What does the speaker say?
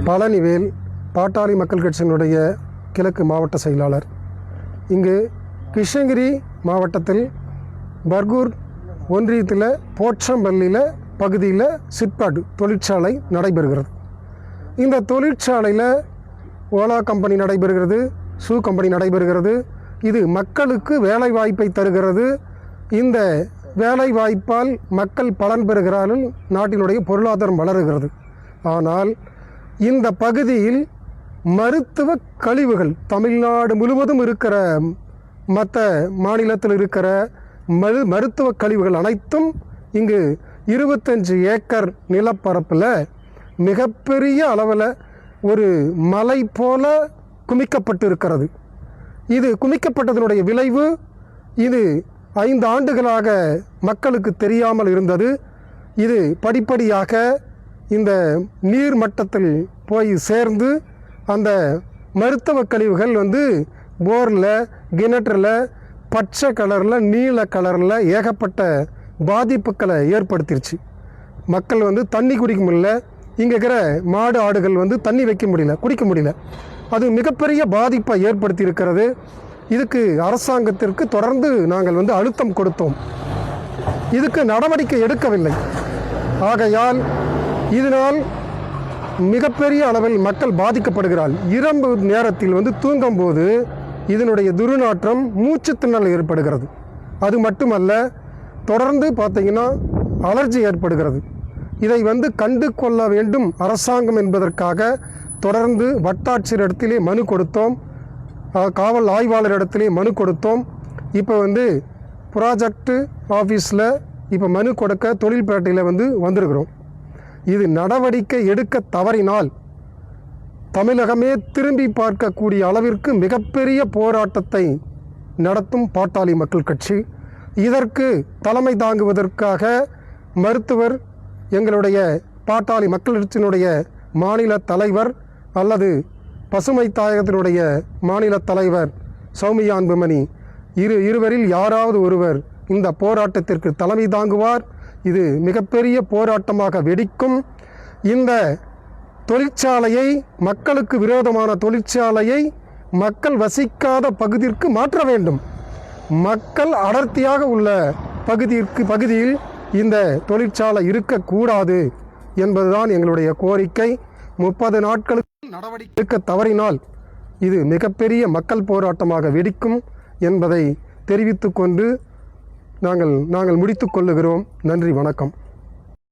பழனிவேல் பாட்டாளி மக்கள் கட்சியினுடைய கிழக்கு மாவட்ட செயலாளர். இங்கு கிருஷ்ணகிரி மாவட்டத்தில் பர்கூர் ஒன்றியத்தில் போற்றம்பள்ளியில் பகுதியில் சிப்காட் தொழிற்சாலை நடைபெறுகிறது. இந்த தொழிற்சாலையில் ஓலா கம்பெனி நடைபெறுகிறது, ஷூ கம்பெனி நடைபெறுகிறது. இது மக்களுக்கு வேலை வாய்ப்பை தருகிறது. இந்த வேலை வாய்ப்பால் மக்கள் பலன் பெறுகிறார்கள், நாட்டினுடைய பொருளாதாரம் வளருகிறது. ஆனால் இந்த பகுதியில் மருத்துவ கழிவுகள் தமிழ்நாடு முழுவதும் இருக்கிற மற்ற மாநிலத்தில் இருக்கிற மருத்துவ கழிவுகள் அனைத்தும் இங்கு 25 ஏக்கர் நிலப்பரப்பில் மிகப்பெரிய அளவில் ஒரு மலை போல குமிக்கப்பட்டு இருக்கிறது. இது குமிக்கப்பட்டதனுடைய விளைவு இது 5 ஆண்டுகளாக மக்களுக்கு தெரியாமல் இருந்தது. இது படிப்படியாக இந்த நீர் மட்டத்தில் போய் சேர்ந்து அந்த மருத்துவ கழிவுகள் போரில் கிணற்றில் பச்சை கலரில் நீல கலரில் ஏகப்பட்ட பாதிப்புகளை ஏற்படுத்திருச்சு. மக்கள் தண்ணி குடிக்க முடியல, இங்கே இருக்கிற மாடு ஆடுகள் தண்ணி வைக்க முடியல, குடிக்க முடியல. அது மிகப்பெரிய பாதிப்பை ஏற்படுத்தி இருக்கிறது. இதுக்கு அரசாங்கத்திற்கு தொடர்ந்து நாங்கள் அழுத்தம் கொடுத்தோம். இதுக்கு நடவடிக்கை எடுக்கவில்லை. ஆகையால் இதனால் மிகப்பெரிய அளவில் மக்கள் பாதிக்கப்படுகிறாள். இரவு நேரத்தில் தூங்கும்போது இதனுடைய துர்நாற்றம் மூச்சு திணறல் ஏற்படுகிறது. அது மட்டுமல்ல, தொடர்ந்து பார்த்தீங்கன்னா அலர்ஜி ஏற்படுகிறது. இதை கண்டு கொள்ள வேண்டும் அரசாங்கம் என்பதற்காக தொடர்ந்து வட்டாட்சியரிடத்திலே மனு கொடுத்தோம், காவல் ஆய்வாளர் இடத்திலே மனு கொடுத்தோம். இப்போ ப்ராஜெக்ட் ஆஃபீஸில் இப்போ மனு கொடுக்க தொழில்பேட்டையில் வந்திருக்கிறோம். இது நடவடிக்கை எடுக்க தவறினால் தமிழகமே திரும்பி பார்க்கக்கூடிய அளவிற்கு மிகப்பெரிய போராட்டத்தை நடத்தும் பாட்டாளி மக்கள் கட்சி. இதற்கு தலைமை தாங்குவதற்காக மருத்துவர், எங்களுடைய பாட்டாளி மக்கள் கட்சியினுடைய மாநில தலைவர் அல்லது பசுமை தாயகத்தினுடைய மாநில தலைவர் சௌமியா அன்புமணி இருவரில் யாராவது ஒருவர் இந்த போராட்டத்திற்கு தலைமை தாங்குவார். இது மிகப்பெரிய போராட்டமாக வெடிக்கும். இந்த தொழிற்சாலையை, மக்களுக்கு விரோதமான தொழிற்சாலையை மக்கள் வசிக்காத பகுதிக்கு மாற்ற வேண்டும். மக்கள் அடர்த்தியாக உள்ள பகுதியில் இந்த தொழிற்சாலை இருக்கக்கூடாது என்பதுதான் எங்களுடைய கோரிக்கை. 30 நாட்களுக்கு நடவடிக்கை எடுக்க தவறினால் இது மிகப்பெரிய மக்கள் போராட்டமாக வெடிக்கும் என்பதை தெரிவித்துக்கொண்டு நாங்கள் முடித்துக் கொள்ளுகிறோம். நன்றி, வணக்கம்.